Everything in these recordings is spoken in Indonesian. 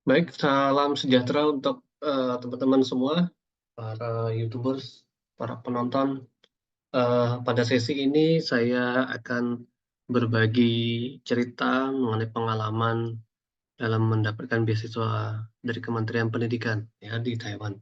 Baik, salam sejahtera untuk teman-teman semua, para YouTubers, para penonton. Pada sesi ini saya akan berbagi cerita mengenai pengalaman dalam mendapatkan beasiswa dari Kementerian Pendidikan ya di Taiwan.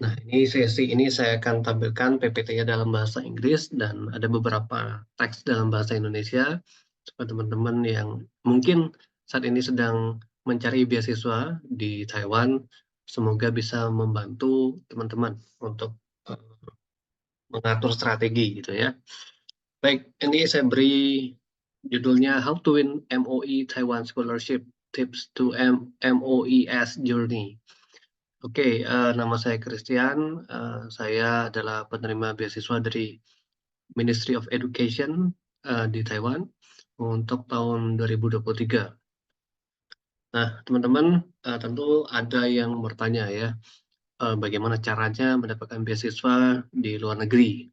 Nah, ini sesi ini saya akan tampilkan PPT-nya dalam bahasa Inggris dan ada beberapa teks dalam bahasa Indonesia supaya teman-teman yang mungkin saat ini sedang mencari beasiswa di Taiwan, semoga bisa membantu teman-teman untuk mengatur strategi gitu ya. Baik, ini saya beri judulnya How to Win MOE Taiwan Scholarship Tips to MOES Journey. Oke, nama saya Christian. Saya adalah penerima beasiswa dari Ministry of Education di Taiwan untuk tahun 2023. Nah, teman-teman, tentu ada yang bertanya ya, bagaimana caranya mendapatkan beasiswa di luar negeri.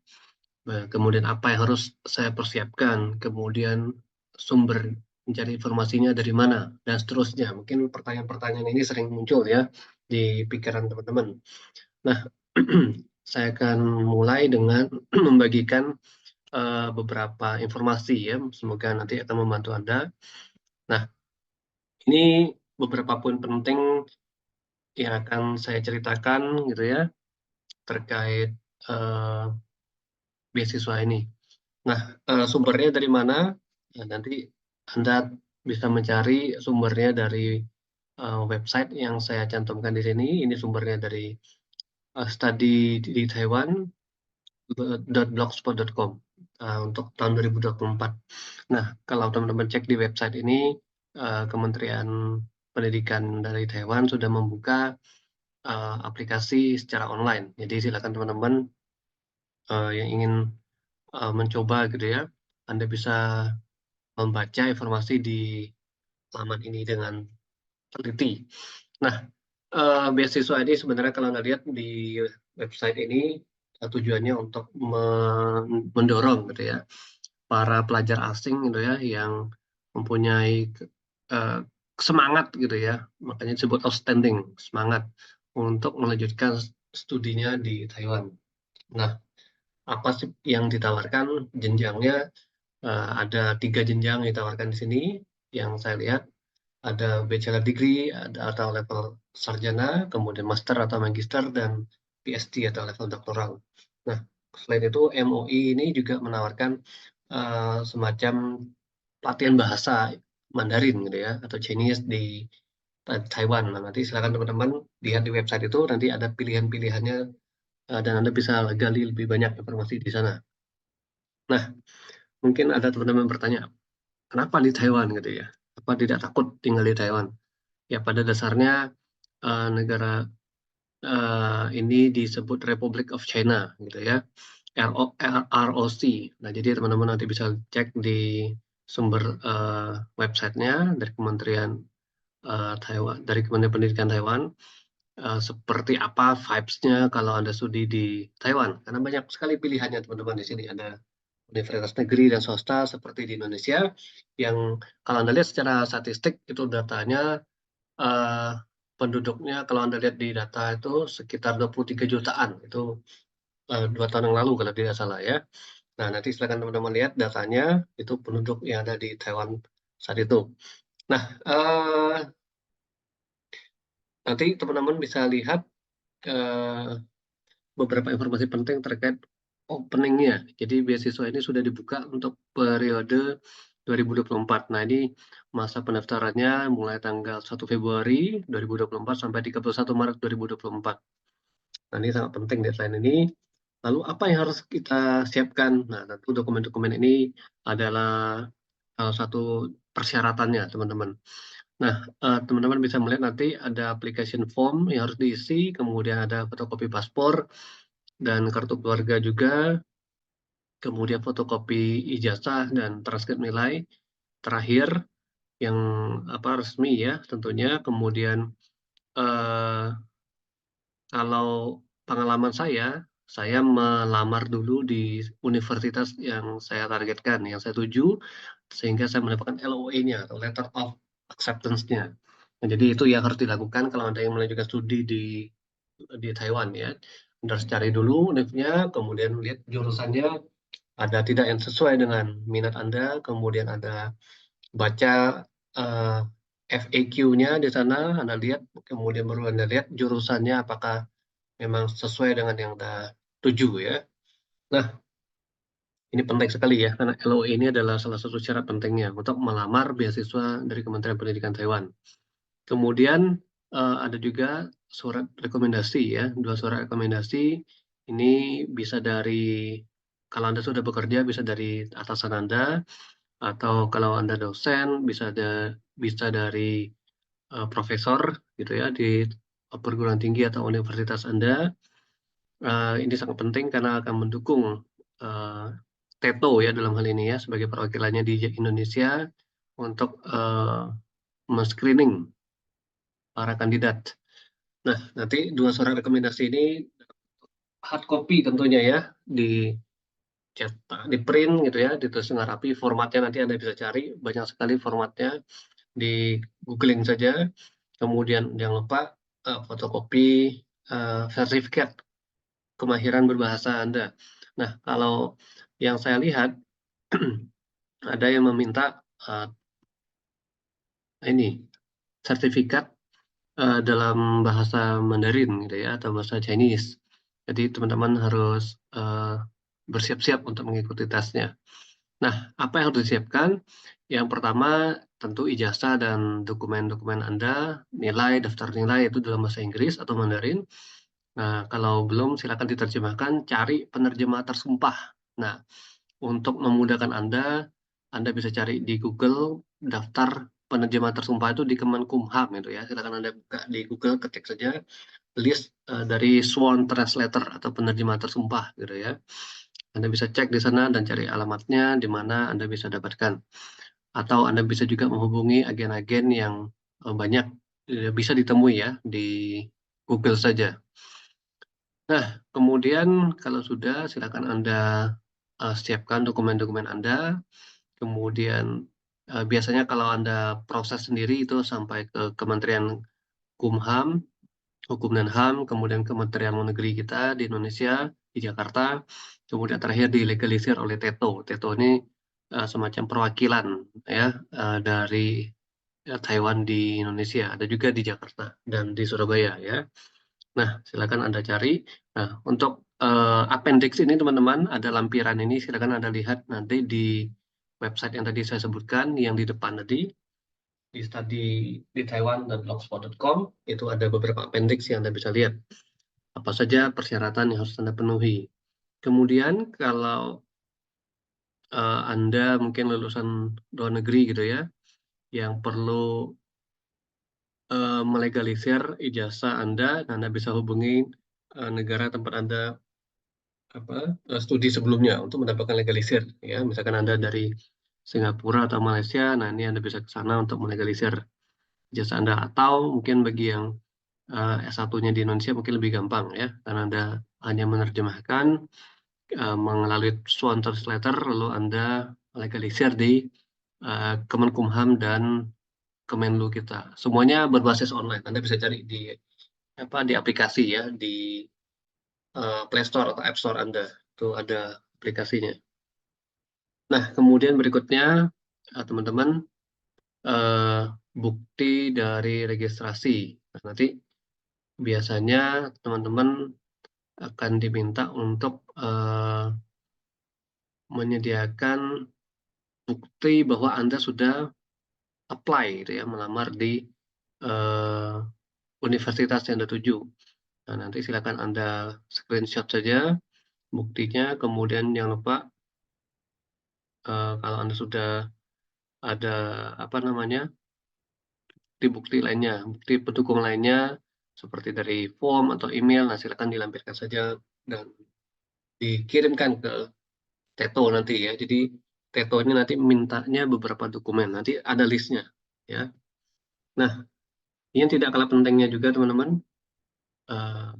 Kemudian apa yang harus saya persiapkan, kemudian sumber mencari informasinya dari mana, dan seterusnya. Mungkin pertanyaan-pertanyaan ini sering muncul ya di pikiran teman-teman. Nah, saya akan mulai dengan membagikan beberapa informasi ya, semoga nanti akan membantu Anda. Nah, ini beberapa poin penting yang akan saya ceritakan gitu ya, terkait beasiswa ini. Nah, sumbernya dari mana? Ya, nanti Anda bisa mencari sumbernya dari website yang saya cantumkan di sini. Ini sumbernya dari study di Taiwan.blogspot.com untuk tahun 2024. Nah, kalau teman-teman cek di website ini, Kementerian Pendidikan dari Taiwan sudah membuka aplikasi secara online. Jadi silakan teman-teman yang ingin mencoba gitu ya, Anda bisa membaca informasi di laman ini dengan teliti. Nah, beasiswa ini sebenarnya kalau Anda lihat di website ini tujuannya untuk mendorong gitu ya para pelajar asing gitu ya yang mempunyai uh, semangat gitu ya, makanya disebut outstanding, semangat untuk melanjutkan studinya di Taiwan. Nah, apa sih yang ditawarkan jenjangnya? Ada 3 jenjang yang ditawarkan di sini yang saya lihat. Ada bachelor degree, ada atau level sarjana, kemudian master atau magister, dan PhD atau level doktoral. Nah, selain itu MOE ini juga menawarkan semacam pelatihan bahasa Mandarin gitu ya, atau Chinese di Taiwan. Nah, nanti silakan teman-teman lihat di website itu, nanti ada pilihan-pilihannya dan Anda bisa gali lebih banyak informasi di sana. Nah, mungkin ada teman-teman bertanya, kenapa di Taiwan gitu ya? Apa tidak takut tinggal di Taiwan? Ya pada dasarnya negara ini disebut Republic of China gitu ya, ROC. Nah jadi teman-teman nanti bisa cek di sumber websitenya dari Kementerian Taiwan, dari Kementerian Pendidikan Taiwan, seperti apa vibes-nya kalau Anda studi di Taiwan. Karena banyak sekali pilihannya teman-teman di sini. Ada universitas negeri dan swasta seperti di Indonesia, yang kalau Anda lihat secara statistik itu datanya eh, penduduknya kalau Anda lihat di data itu sekitar 23 jutaan. Itu 2 tahun yang lalu kalau tidak salah ya. Nah, nanti silakan teman-teman lihat datanya, itu penduduk yang ada di Taiwan saat itu. Nah, nanti teman-teman bisa lihat beberapa informasi penting terkait openingnya. Jadi beasiswa ini sudah dibuka untuk periode 2024. Nah, ini masa pendaftarannya mulai tanggal 1 Februari 2024 sampai 31 Maret 2024. Nah, ini sangat penting deadline ini. Lalu apa yang harus kita siapkan? Nah, tentu dokumen-dokumen ini adalah salah satu persyaratannya, teman-teman. Nah, teman-teman bisa melihat nanti ada application form yang harus diisi, kemudian ada fotokopi paspor dan kartu keluarga juga, kemudian fotokopi ijazah dan transkrip nilai terakhir yang resmi ya tentunya. Kemudian kalau pengalaman saya melamar dulu di universitas yang saya targetkan, yang saya tuju, sehingga saya mendapatkan LOA-nya atau Letter of Acceptance-nya. Nah, jadi itu yang harus dilakukan kalau Anda yang melanjutkan studi di Taiwan ya. Anda harus cari dulu univnya, kemudian lihat jurusannya ada tidak yang sesuai dengan minat Anda, kemudian Anda baca eh, FAQ-nya di sana, Anda lihat, kemudian baru Anda lihat jurusannya apakah memang sesuai dengan yang Anda tuju ya. Nah, ini penting sekali ya, karena LOE ini adalah salah satu syarat pentingnya untuk melamar beasiswa dari Kementerian Pendidikan Taiwan. Kemudian ada juga surat rekomendasi ya, 2 surat rekomendasi. Ini bisa dari, kalau Anda sudah bekerja bisa dari atasan Anda, atau kalau Anda dosen bisa dari profesor gitu ya di perguruan tinggi atau universitas Anda. Ini sangat penting karena akan mendukung uh, TETO ya dalam hal ini ya sebagai perwakilannya di Indonesia untuk men-screening para kandidat. Nah, nanti 2 surat rekomendasi ini hard copy tentunya ya, dicetak, di print gitu ya, ditulis dengan rapi. Formatnya nanti Anda bisa cari, banyak sekali formatnya, di googling saja. Kemudian jangan lupa fotokopi sertifikat kemahiran berbahasa Anda. Nah, kalau yang saya lihat ada yang meminta ini sertifikat dalam bahasa Mandarin gitu ya atau bahasa Chinese. Jadi teman-teman harus bersiap-siap untuk mengikuti tesnya. Nah, apa yang harus disiapkan? Yang pertama tentu ijazah dan dokumen-dokumen Anda, nilai, daftar nilai itu dalam bahasa Inggris atau Mandarin. Nah, kalau belum silakan diterjemahkan, cari penerjemah tersumpah. Nah, untuk memudahkan Anda bisa cari di Google daftar penerjemah tersumpah itu di Kemenkumham itu ya. Silakan Anda buka di Google, ketik saja list dari sworn translator atau penerjemah tersumpah gitu ya. Anda bisa cek di sana dan cari alamatnya di mana Anda bisa dapatkan. Atau Anda bisa juga menghubungi agen-agen yang banyak bisa ditemui ya di Google saja. Nah, kemudian kalau sudah silakan Anda siapkan dokumen-dokumen Anda. Kemudian biasanya kalau Anda proses sendiri itu sampai ke Kementerian Kumham, Hukum dan HAM, kemudian Kementerian Luar Negeri kita di Indonesia, di Jakarta, kemudian terakhir dilegalisir oleh TETO. TETO ini semacam perwakilan ya dari Taiwan di Indonesia, ada juga di Jakarta dan di Surabaya ya. Nah, silakan Anda cari. Nah, untuk appendix ini teman-teman, ada lampiran ini, silakan Anda lihat nanti di website yang tadi saya sebutkan, yang di depan tadi, di study di taiwan.blogspot.com, itu ada beberapa appendix yang Anda bisa lihat. Apa saja persyaratan yang harus Anda penuhi. Kemudian kalau Anda mungkin lulusan luar negeri gitu ya, yang perlu melegalisir ijazah Anda bisa hubungi negara tempat Anda studi sebelumnya untuk mendapatkan legalisir ya. Misalkan Anda dari Singapura atau Malaysia, nah ini Anda bisa ke sana untuk melegalisir ijazah Anda, atau mungkin bagi yang S1-nya di Indonesia mungkin lebih gampang ya, karena Anda hanya menerjemahkan melalui Swan Translator, lalu Anda legalisir di Kemenkumham dan Kemenlu kita. Semuanya berbasis online. Anda bisa cari di aplikasi ya, di Play Store atau App Store Anda. Itu ada aplikasinya. Nah, kemudian berikutnya teman-teman eh, bukti dari registrasi. Nah, nanti biasanya teman-teman akan diminta untuk menyediakan bukti bahwa Anda sudah apply gitu ya, melamar di eh, universitas yang Anda tuju. Nah, nanti silakan Anda screenshot saja buktinya, kemudian jangan lupa kalau Anda sudah ada apa namanya bukti lainnya, bukti pendukung lainnya seperti dari form atau email, nah silakan dilampirkan saja dan dikirimkan ke TETO nanti ya. Jadi TETO ini nanti mintanya beberapa dokumen, nanti ada listnya ya. Nah, ini yang tidak kalah pentingnya juga teman-teman, eh,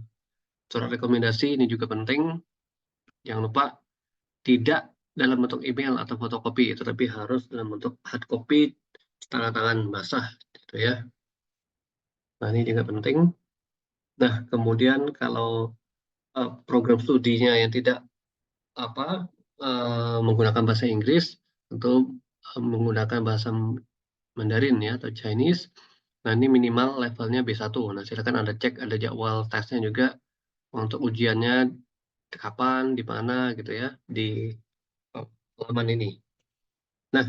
surat rekomendasi ini juga penting. Jangan lupa tidak dalam bentuk email atau fotokopi, tetapi harus dalam bentuk hard copy, tanda tangan basah, gitu ya. Nah, ini juga penting. Nah, kemudian kalau program studinya yang tidak menggunakan bahasa Inggris, tentu menggunakan bahasa Mandarin ya atau Chinese. Nah, ini minimal levelnya B1. Nah, silakan Anda cek ada jadwal tesnya juga untuk ujiannya kapan, di mana gitu ya, di halaman ini. Nah,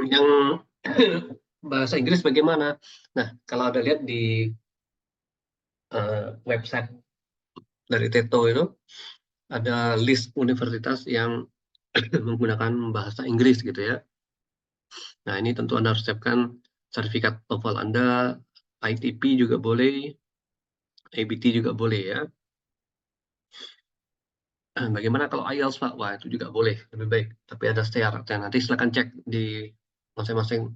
yang bahasa Inggris bagaimana? Nah, kalau Anda lihat di website dari Teto itu ada list universitas yang menggunakan bahasa Inggris gitu ya. Nah, ini tentu Anda harus siapkan sertifikat TOEFL Anda, ITP juga boleh, ABT juga boleh ya. Bagaimana kalau IELTS, Pak? Wah, itu juga boleh, lebih baik. Tapi ada syaratnya. Nanti silakan cek di masing-masing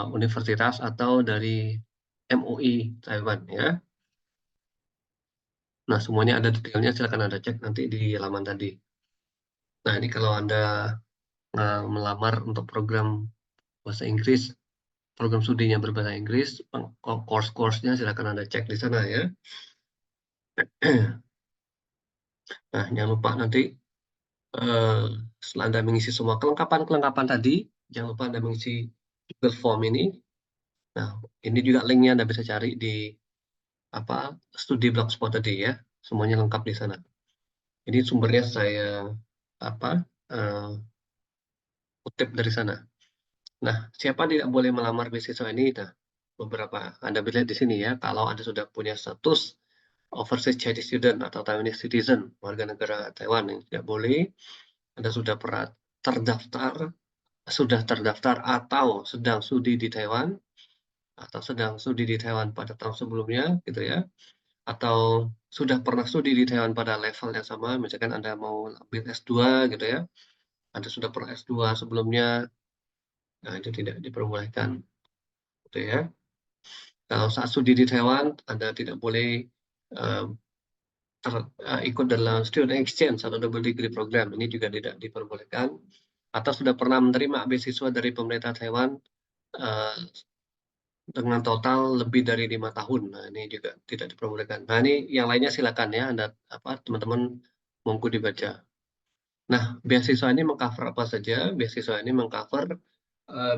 universitas atau dari MUI Taiwan ya. Nah, semuanya ada detailnya, silakan Anda cek nanti di halaman tadi. Nah, ini kalau Anda melamar untuk program bahasa Inggris, program studinya berbahasa Inggris, course-course-nya silakan Anda cek di sana ya. Nah, jangan lupa nanti setelah Anda mengisi semua kelengkapan-kelengkapan tadi, jangan lupa Anda mengisi Google Form ini. Nah, ini juga linknya Anda bisa cari di studi Blogspot tadi ya. Semuanya lengkap di sana. Ini sumbernya saya kutip dari sana. Nah, siapa tidak boleh melamar beasiswa ini? Nah, beberapa Anda bisa lihat di sini ya. Kalau Anda sudah punya status overseas Chinese student atau Taiwanese citizen, warga negara Taiwan yang tidak boleh. Anda sudah terdaftar atau sedang studi di Taiwan atau sedang studi di Taiwan pada tahun sebelumnya gitu ya, atau sudah pernah studi di Taiwan pada level yang sama, misalkan Anda mau ambil S2 gitu ya, Anda sudah pernah S2 sebelumnya, nah itu tidak diperbolehkan gitu ya. Kalau saat studi di Taiwan Anda tidak boleh uh, ikut dalam student exchange atau double degree program, ini juga tidak diperbolehkan, atau sudah pernah menerima beasiswa dari pemerintah Taiwan uh, dengan total lebih dari 5 tahun. Nah, ini juga tidak diperbolehkan. Nah, ini yang lainnya silakan ya, Anda teman-teman monggo dibaca. Nah, beasiswa ini mengcover apa saja? Beasiswa ini mengcover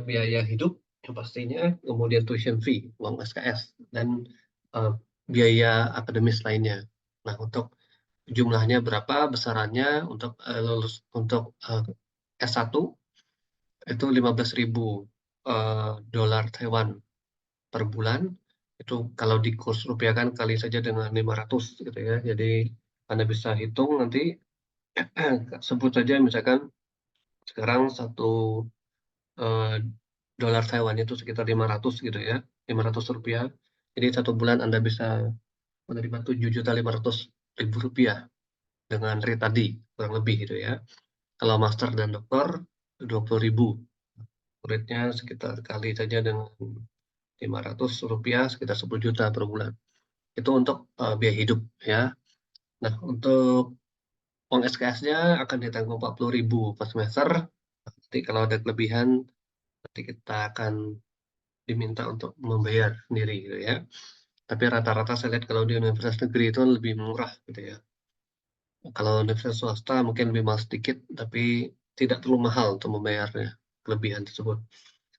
biaya hidup yang pastinya, kemudian tuition fee, uang SKS, dan uh, biaya akademis lainnya. Nah, untuk jumlahnya berapa, besarannya untuk lulus untuk S1 itu 15.000 dolar Taiwan per bulan. Itu kalau di kurs rupiah kan kali saja dengan 500 gitu ya. Jadi Anda bisa hitung nanti sebut saja misalkan sekarang 1 dolar Taiwan itu sekitar 500 gitu ya. 500 rupiah. Jadi 1 bulan Anda bisa menerima 7.500.000 rupiah dengan rate tadi kurang lebih gitu ya. Kalau master dan doktor 20.000. Rate-nya sekitar kali saja dengan 500 rupiah sekitar 10 juta per bulan. Itu untuk biaya hidup ya. Nah, untuk uang SKS-nya akan ditanggung 40.000 per semester. Nanti kalau ada kelebihan, nanti kita akan diminta untuk membayar sendiri gitu ya. Tapi rata-rata saya lihat kalau di universitas negeri itu lebih murah gitu ya. Kalau universitas swasta mungkin lebih mahal sedikit, tapi tidak terlalu mahal untuk membayarnya, kelebihan tersebut.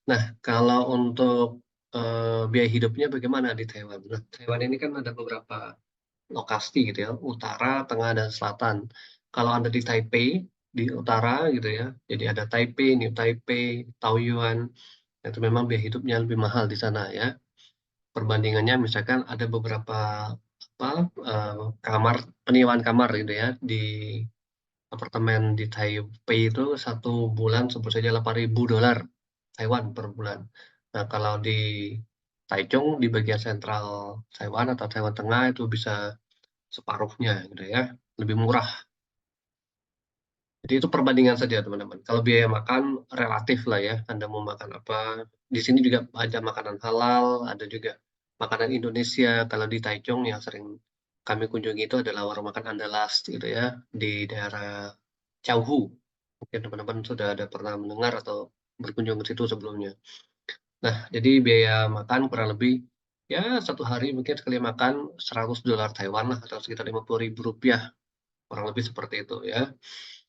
Nah, kalau untuk biaya hidupnya bagaimana di Taiwan? Nah, Taiwan ini kan ada beberapa lokasi gitu ya, utara, tengah, dan selatan. Kalau Anda di Taipei, di utara gitu ya, jadi ada Taipei, New Taipei, Taoyuan, itu memang biaya hidupnya lebih mahal di sana ya. Perbandingannya misalkan ada beberapa kamar, penyewaan kamar gitu ya, di apartemen di Taipei itu 1 bulan sebut saja 8.000 dolar Taiwan per bulan. Nah, kalau di Taichung di bagian sentral Taiwan atau Taiwan Tengah itu bisa separuhnya gitu ya, lebih murah. Jadi itu perbandingan saja teman-teman. Kalau biaya makan relatif lah ya, Anda mau makan apa. Di sini juga ada makanan halal, ada juga makanan Indonesia. Kalau di Taichung yang sering kami kunjungi itu adalah warung makan Andalas gitu ya, di daerah Chowhu. Mungkin teman-teman sudah ada pernah mendengar atau berkunjung ke situ sebelumnya. Nah, jadi biaya makan kurang lebih, ya 1 hari mungkin sekali makan $100 Taiwan lah, atau sekitar Rp50.000, kurang lebih seperti itu ya.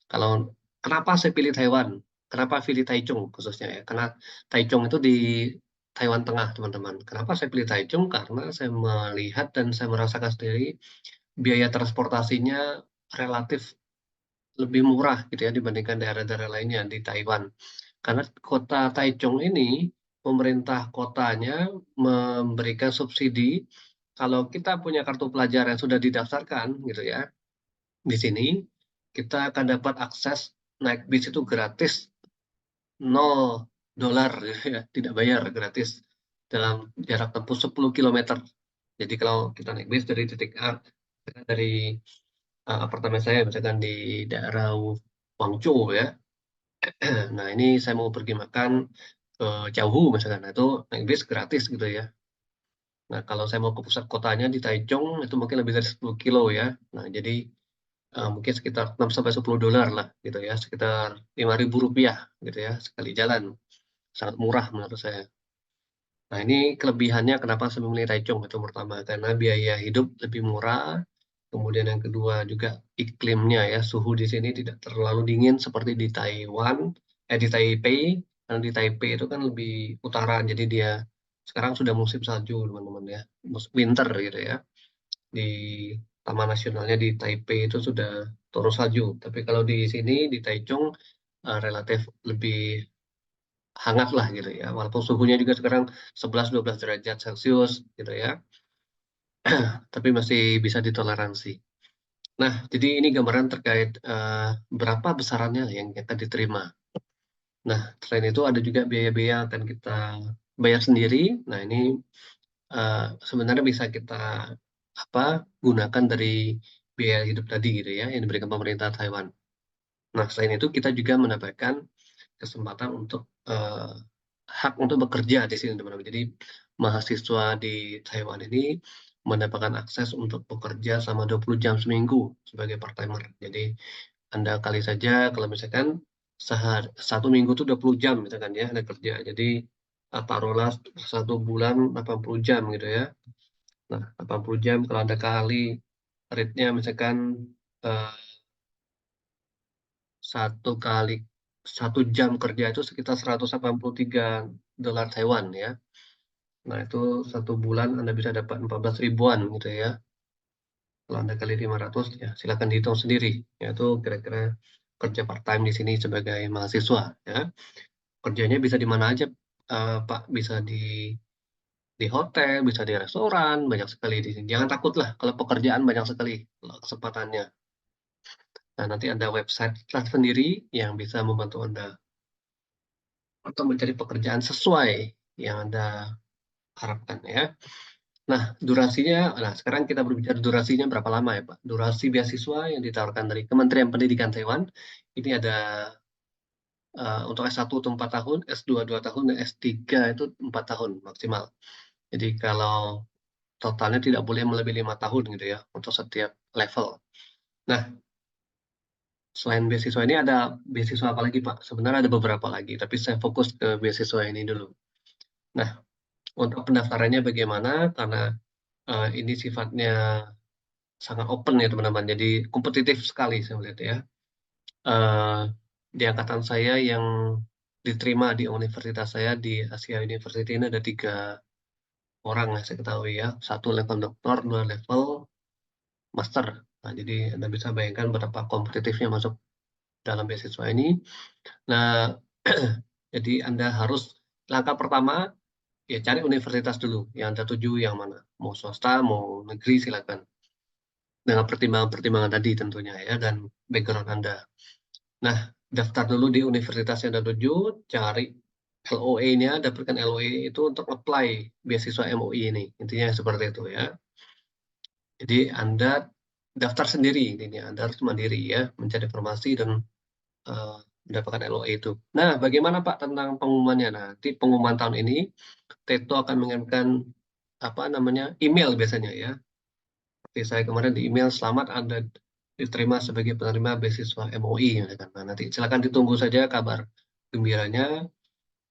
Kalau kenapa saya pilih Taiwan? Kenapa pilih Taichung khususnya ya? Karena Taichung itu di Taiwan Tengah, teman-teman. Kenapa saya pilih Taichung? Karena saya melihat dan saya merasakan sendiri biaya transportasinya relatif lebih murah gitu ya dibandingkan daerah-daerah lainnya di Taiwan. Karena kota Taichung ini, pemerintah kotanya memberikan subsidi kalau kita punya kartu pelajar yang sudah didaftarkan gitu ya, di sini kita akan dapat akses naik bis itu gratis, $0 gitu ya, tidak bayar, gratis dalam jarak tempuh 10 kilometer. Jadi kalau kita naik bis dari titik A, misalkan dari apartemen saya misalkan di daerah Guangzhou ya. Nah, ini saya mau pergi makan ke Jiaohu misalkan, nah itu naik bis gratis gitu ya. Nah, kalau saya mau ke pusat kotanya di Taichung itu mungkin lebih dari 10 kilo ya. Nah, jadi mungkin sekitar 6 sampai $10 lah gitu ya, sekitar Rp5.000 gitu ya sekali jalan. Sangat murah menurut saya. Nah, ini kelebihannya kenapa saya memilih Taichung itu pertama, karena biaya hidup lebih murah, kemudian yang kedua juga iklimnya ya, suhu di sini tidak terlalu dingin seperti di Taiwan, di Taipei, karena di Taipei itu kan lebih utara, jadi dia sekarang sudah musim salju teman-teman ya, winter gitu ya. Di Taman Nasionalnya di Taipei itu sudah turun salju, tapi kalau di sini di Taichung relatif lebih hangat lah gitu ya, walaupun suhunya juga sekarang 11-12 derajat Celcius gitu ya, tapi masih bisa ditoleransi. Nah, jadi ini gambaran terkait berapa besarannya yang akan diterima. Nah, selain itu ada juga biaya-biaya yang akan kita bayar sendiri. Nah, ini sebenarnya bisa kita gunakan dari biaya hidup tadi gitu ya, yang diberikan pemerintah Taiwan. Nah, selain itu kita juga mendapatkan kesempatan untuk hak untuk bekerja di sini teman-teman. Jadi mahasiswa di Taiwan ini mendapatkan akses untuk bekerja selama 20 jam seminggu sebagai part-timer. Jadi Anda kali saja kalau misalkan satu minggu itu 20 jam misalkan ya Anda kerja. Jadi taruhlah 1 bulan 80 jam gitu ya. Nah, 80 jam kalau Anda kali rate-nya misalkan eh, 1 jam kerja itu sekitar $183 Taiwan ya. Nah, itu 1 bulan Anda bisa dapat 14 ribuan gitu ya. Kalau Anda kali 500 ya silakan dihitung sendiri. Yaitu kira-kira kerja part-time di sini sebagai mahasiswa ya. Kerjanya bisa di mana aja Pak, bisa di hotel, bisa di restoran, banyak sekali di sini. Jangan takut lah kalau pekerjaan banyak sekali kesempatannya. Nah, nanti ada website sendiri yang bisa membantu Anda untuk mencari pekerjaan sesuai yang Anda harapkan ya. Nah, sekarang kita berbicara durasinya berapa lama ya Pak? Durasi beasiswa yang ditawarkan dari Kementerian Pendidikan Taiwan, ini ada untuk S1 itu 4 tahun, S2 2 tahun, dan S3 itu 4 tahun maksimal. Jadi kalau totalnya tidak boleh melebihi 5 tahun gitu ya, untuk setiap level. Nah, selain beasiswa ini ada beasiswa apa lagi Pak? Sebenarnya ada beberapa lagi, tapi saya fokus ke beasiswa ini dulu. Nah, untuk pendaftarannya bagaimana? Karena ini sifatnya sangat open ya teman-teman, jadi kompetitif sekali saya melihat ya. Eh, di angkatan saya yang diterima di universitas saya di Asia University ini ada 3 orang yang saya ketahui ya. 1 level doktor, 2 level master. Nah, jadi Anda bisa bayangkan betapa kompetitifnya masuk dalam beasiswa ini. Nah, jadi Anda harus langkah pertama ya cari universitas dulu yang Anda tuju yang mana. Mau swasta, mau negeri silakan. Dengan pertimbangan-pertimbangan tadi tentunya ya dan background Anda. Nah, daftar dulu di universitas yang Anda tuju, cari LOE-nya, dapatkan LOE itu untuk apply beasiswa MOI ini. Intinya seperti itu ya. Jadi Anda daftar sendiri, ini Anda harus mandiri ya, mencari informasi dan eh, mendapatkan LOE itu. Nah, bagaimana Pak tentang pengumumannya? Nah, nanti pengumuman tahun ini, Teto akan mengirimkan email biasanya ya. Seperti saya kemarin di email, selamat Anda diterima sebagai penerima beasiswa MOI. Nah, nanti silakan ditunggu saja kabar gembiranya.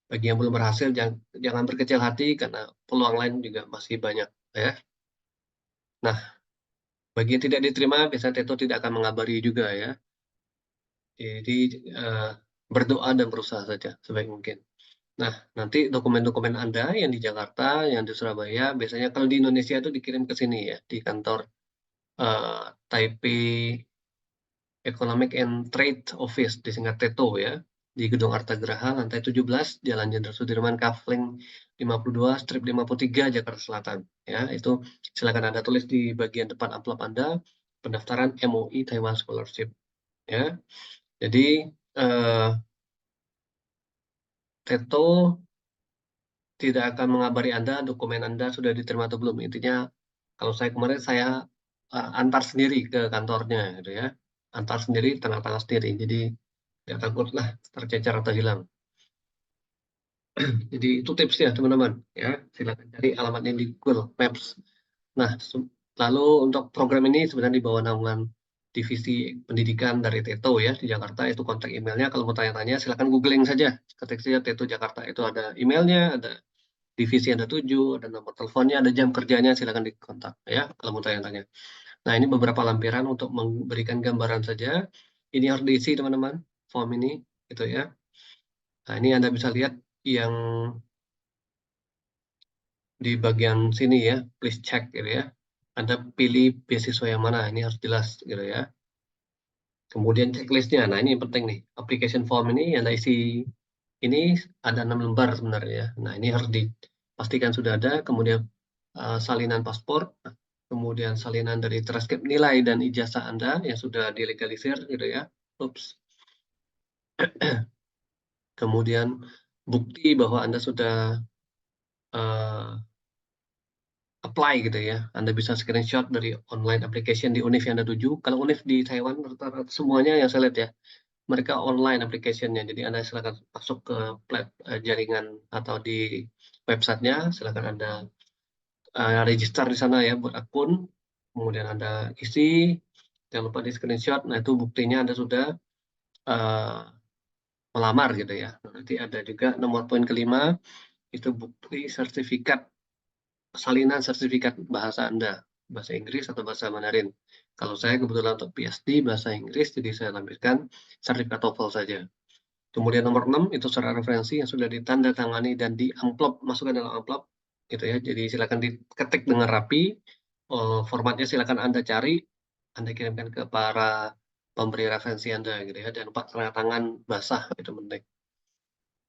Bagi yang belum berhasil, jangan berkecil hati karena peluang lain juga masih banyak, ya. Nah, bagi yang tidak diterima, biasanya Teto tidak akan mengabari juga, ya. Jadi, berdoa dan berusaha saja sebaik mungkin. Nah, nanti dokumen-dokumen Anda yang di Jakarta, yang di Surabaya, biasanya kalau di Indonesia itu dikirim ke sini ya, di kantor Taipei Economic and Trade Office, disingkat TETO ya, di Gedung Artagraha, lantai 17, Jalan Jenderal Sudirman, Kafling 52, strip 53, Jakarta Selatan. Ya, itu silakan Anda tulis di bagian depan amplop Anda, pendaftaran MOI Taiwan Scholarship. Ya, jadi TETO tidak akan mengabari Anda dokumen Anda sudah diterima atau belum. Intinya, kalau saya kemarin saya antar sendiri ke kantornya, gitu ya, antar sendiri, tanda tangan sendiri. Jadi tidak takutlah tercecer atau hilang. Jadi itu tipsnya teman-teman, ya. Silakan cari alamatnya di Google Maps. Nah, lalu untuk program ini sebenarnya di bawah naungan divisi pendidikan dari Teto ya di Jakarta. Itu kontak emailnya. Kalau mau tanya-tanya silakan googling saja. Ketik saja Teto Jakarta, itu ada emailnya, ada divisi Anda tuju, ada nomor teleponnya, ada jam kerjanya, silakan dikontak ya kalau mau tanya-tanya. Nah, ini beberapa lampiran untuk memberikan gambaran saja. Ini harus diisi teman-teman, form ini gitu ya. Nah, ini Anda bisa lihat yang di bagian sini ya, please check gitu ya. Anda pilih beasiswa yang mana, ini harus jelas gitu ya. Kemudian checklistnya, nah ini yang penting nih, application form ini yang Anda isi ini ada 6 lembar sebenarnya. Nah, ini harus dipastikan sudah ada, kemudian salinan paspor, kemudian salinan dari transkrip nilai dan ijazah Anda yang sudah dilegalisir gitu ya. Ups. Kemudian bukti bahwa Anda sudah apply gitu ya. Anda bisa screenshot dari online application di univ yang Anda tuju. Kalau univ di Taiwan rata-rata semuanya yang saya lihat ya, mereka online application-nya. Jadi Anda silakan masuk ke jaringan atau di websitenya, silakan Anda register di sana ya buat akun. Kemudian Anda isi, jangan lupa di screenshot. Nah, itu buktinya Anda sudah melamar gitu ya. Nanti ada juga nomor poin kelima, itu bukti sertifikat, salinan sertifikat bahasa Anda, bahasa Inggris atau bahasa Mandarin. Kalau saya kebetulan untuk PhD bahasa Inggris, jadi saya lampirkan sertifikat TOEFL saja. Kemudian nomor 6 itu surat referensi yang sudah ditandatangani dan di amplop, masukkan dalam amplop gitu ya. Jadi silakan diketik dengan rapi. Formatnya silakan Anda cari, Anda kirimkan ke para pemberi referensi Anda gitu ya. Dan tanda tangan basah itu penting.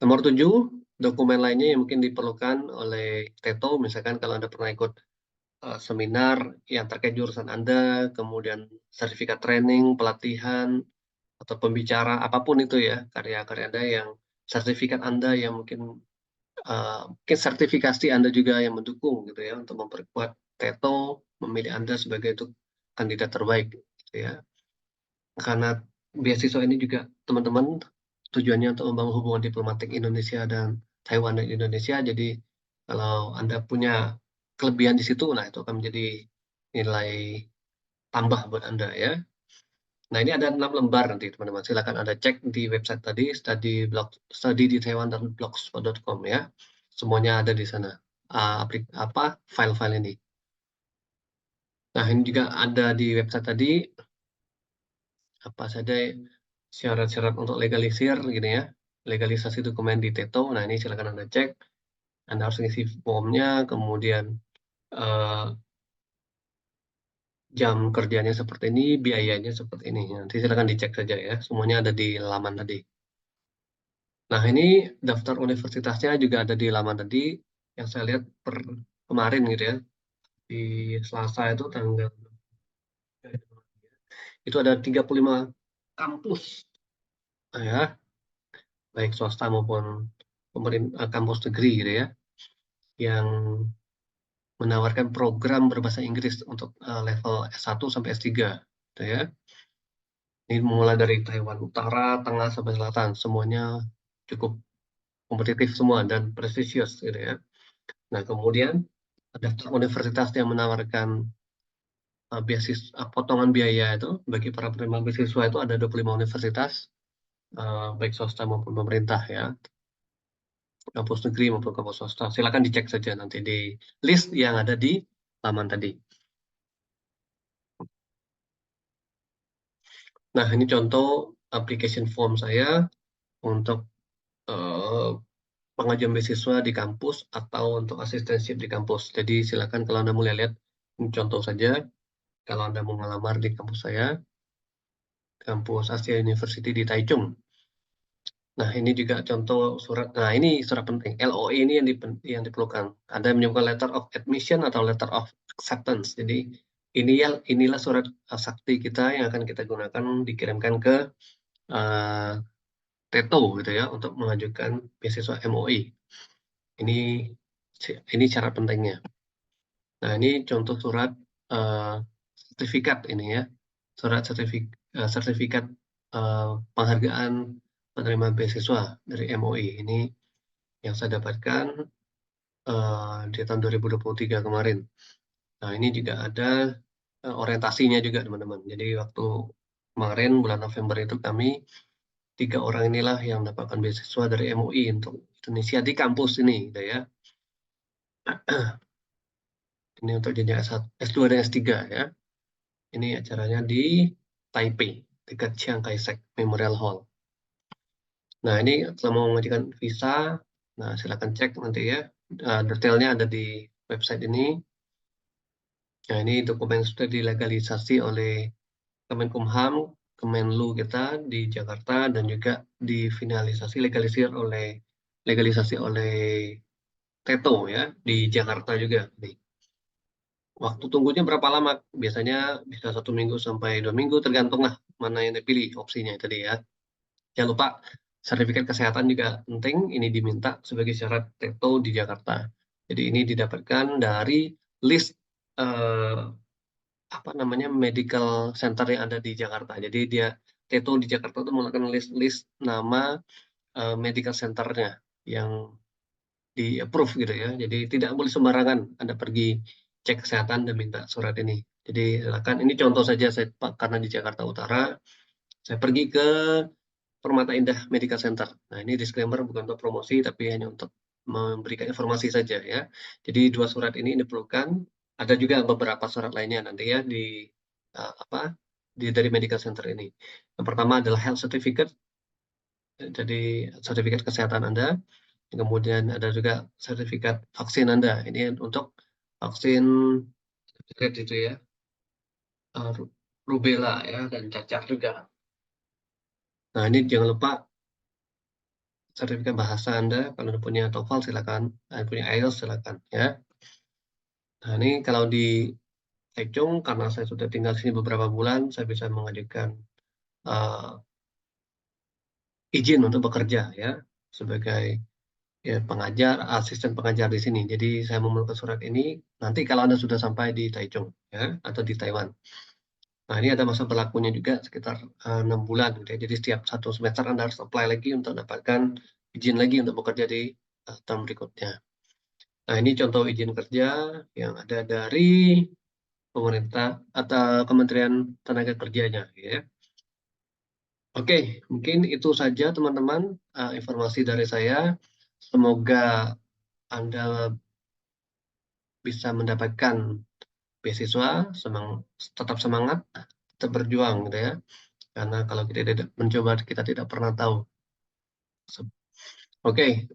Nomor 7, dokumen lainnya yang mungkin diperlukan oleh Teto, misalkan kalau Anda pernah ikut seminar yang terkait jurusan Anda, kemudian sertifikat training, pelatihan, atau pembicara, apapun itu ya, karya-karya Anda yang sertifikat Anda yang mungkin sertifikasi Anda juga yang mendukung gitu ya, untuk memperkuat Teto memilih Anda sebagai itu kandidat terbaik gitu ya. Karena beasiswa ini juga teman-teman tujuannya untuk membangun hubungan diplomatik Indonesia dan Taiwan dan Indonesia. Jadi kalau Anda punya kelebihan di situ, nah itu akan menjadi nilai tambah buat Anda ya. Nah, ini ada 6 lembar nanti teman-teman. Silakan Anda cek di website tadi, study di taiwan.blogspot.com ya. Semuanya ada di sana. File-file ini. Nah, ini juga ada di website tadi apa saja syarat-syarat untuk legalisir gitu ya. Legalisasi dokumen di Teto. Nah, ini silakan Anda cek. Anda harus ngisi formnya, kemudian jam kerjanya seperti ini, biayanya seperti ini. Nanti silakan dicek saja ya. Semuanya ada di laman tadi. Nah, ini daftar universitasnya juga ada di laman tadi yang saya lihat kemarin gitu ya. Di Selasa itu tanggal itu ada 35 kampus ya, baik swasta maupun kampus negeri gitu ya, yang menawarkan program berbahasa Inggris untuk level S1 sampai S3 gitu ya. Ini mulai dari Taiwan Utara, Tengah sampai Selatan, semuanya cukup kompetitif semua dan prestisius gitu ya. Nah, kemudian daftar universitas yang menawarkan potongan biaya itu bagi para penerima beasiswa itu ada 25 universitas, baik swasta maupun pemerintah ya. kampus negeri maupun kampus swasta. Silakan dicek saja nanti di list yang ada di laman tadi. Nah, ini contoh application form saya untuk pengajuan beasiswa di kampus atau untuk assistantship di kampus. Jadi silakan kalau Anda mau lihat, ini contoh saja. Kalau Anda mau ngelamar di kampus saya, kampus Asia University di Taichung. Nah, ini juga contoh surat. Nah, ini surat penting. LOE ini yang diperlukan. Ada yang menyebutkan letter of admission atau letter of acceptance. Jadi inilah surat sakti kita yang akan kita gunakan dikirimkan ke uh, TETO gitu ya untuk mengajukan beasiswa MOE. Ini syarat pentingnya. Nah, ini contoh surat sertifikat ini ya. Surat sertifikat penghargaan penerima beasiswa dari MOE. Ini yang saya dapatkan di tahun 2023 kemarin. Nah, ini juga ada orientasinya juga teman-teman. Jadi waktu kemarin bulan November itu kami 3 orang inilah yang mendapatkan beasiswa dari MUI untuk Indonesia di kampus ini, gitu ya. Ini untuk jenjang S2 dan S3 ya. Ini acaranya di Taipei, dekat Chiang Kai-shek Memorial Hall. Nah, ini kalau mau mengajukan visa, nah silakan cek nanti ya. Detailnya ada di website ini. Nah, ini dokumen sudah dilegalisasi oleh Kemenkumham, Kemenlu kita di Jakarta dan juga legalisasi oleh TETO ya di Jakarta juga. Nih. Waktu tunggunya berapa lama? Biasanya bisa 1 minggu sampai 2 minggu, tergantung lah mana yang dipilih opsinya tadi ya. Jangan lupa sertifikat kesehatan juga penting. Ini diminta sebagai syarat TETO di Jakarta. Jadi ini didapatkan dari list apa namanya medical center yang ada di Jakarta. Jadi dia TETO di Jakarta itu melakukan list nama medical centernya yang di approve gitu ya. Jadi tidak boleh sembarangan Anda pergi cek kesehatan dan minta surat ini. Jadi silakan ini contoh saja saya karena di Jakarta Utara saya pergi ke Permata Indah Medical Center. Nah, ini disclaimer bukan untuk promosi tapi hanya untuk memberikan informasi saja ya. Jadi 2 surat ini diperlukan. Ada juga beberapa surat lainnya nanti ya dari medical center ini. Yang pertama adalah health certificate, jadi sertifikat kesehatan Anda. Kemudian ada juga sertifikat vaksin Anda. Ini untuk vaksin itu ya, rubella ya dan cacar juga. Nah, ini jangan lupa sertifikat bahasa Anda. Kalau Anda punya TOEFL silakan, punya IELTS silakan ya. Nah, ini kalau di Taichung karena saya sudah tinggal di sini beberapa bulan, saya bisa mengajukan izin untuk bekerja ya sebagai ya, pengajar, asisten pengajar di sini. Jadi saya memerlukan surat ini nanti kalau Anda sudah sampai di Taichung ya atau di Taiwan. Nah, ini ada masa berlakunya juga sekitar 6 bulan gitu ya. Jadi setiap 1 semester Anda harus apply lagi untuk dapatkan izin lagi untuk bekerja di tahun berikutnya. Nah, ini contoh izin kerja yang ada dari pemerintah atau Kementerian Tenaga Kerjanya ya. Oke, mungkin itu saja teman-teman informasi dari saya. Semoga Anda bisa mendapatkan beasiswa, tetap semangat, tetap berjuang gitu ya. Karena kalau kita tidak mencoba, kita tidak pernah tahu. Oke,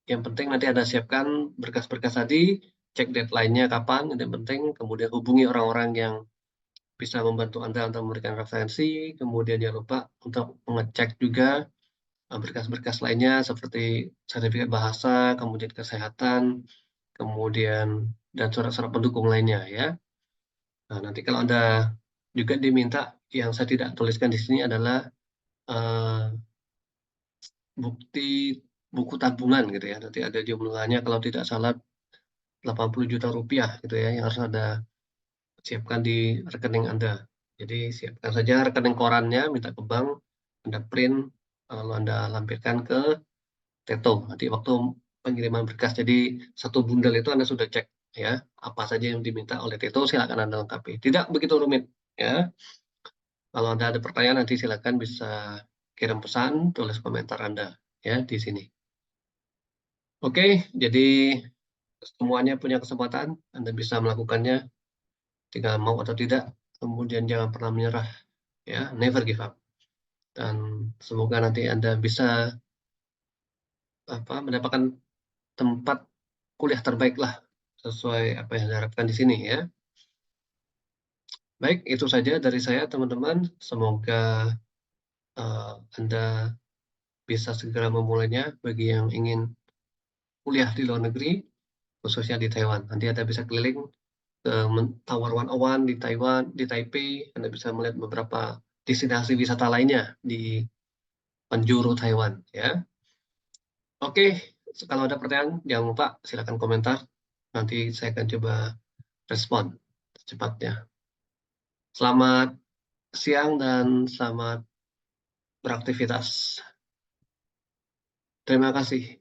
yang penting nanti Anda siapkan berkas-berkas tadi, cek deadline-nya kapan, yang penting, kemudian hubungi orang-orang yang bisa membantu Anda untuk memberikan referensi, kemudian jangan lupa untuk mengecek juga berkas-berkas lainnya seperti sertifikat bahasa, kemudian kesehatan, kemudian dan surat-surat pendukung lainnya ya. Nah, nanti kalau Anda juga diminta yang saya tidak tuliskan di sini adalah bukti buku tabungan gitu ya. Nanti ada jumlahnya kalau tidak salah 80 juta rupiah gitu ya yang harus Anda siapkan di rekening Anda. Jadi siapkan saja rekening korannya, minta ke bank, Anda print, lalu Anda lampirkan ke TETO. Nanti waktu pengiriman berkas jadi satu bundel itu Anda sudah cek ya apa saja yang diminta oleh TETO, silakan Anda lengkapi. Tidak begitu rumit ya. Kalau Anda ada pertanyaan nanti silakan bisa kirim pesan, tulis komentar Anda ya di sini. Oke, jadi semuanya punya kesempatan, Anda bisa melakukannya, tinggal mau atau tidak, kemudian jangan pernah menyerah, ya, never give up. Dan semoga nanti Anda bisa, mendapatkan tempat kuliah terbaik lah, sesuai apa yang diharapkan di sini ya. Baik, itu saja dari saya teman-teman, semoga, Anda bisa segera memulainya bagi yang ingin kuliah di luar negeri, khususnya di Taiwan. Nanti Anda bisa keliling ke Tower 101 di Taiwan, di Taipei, Anda bisa melihat beberapa destinasi wisata lainnya di penjuru Taiwan ya. Oke, kalau ada pertanyaan jangan lupa silakan komentar, nanti saya akan coba respon secepatnya. Selamat siang dan selamat beraktivitas. Terima kasih.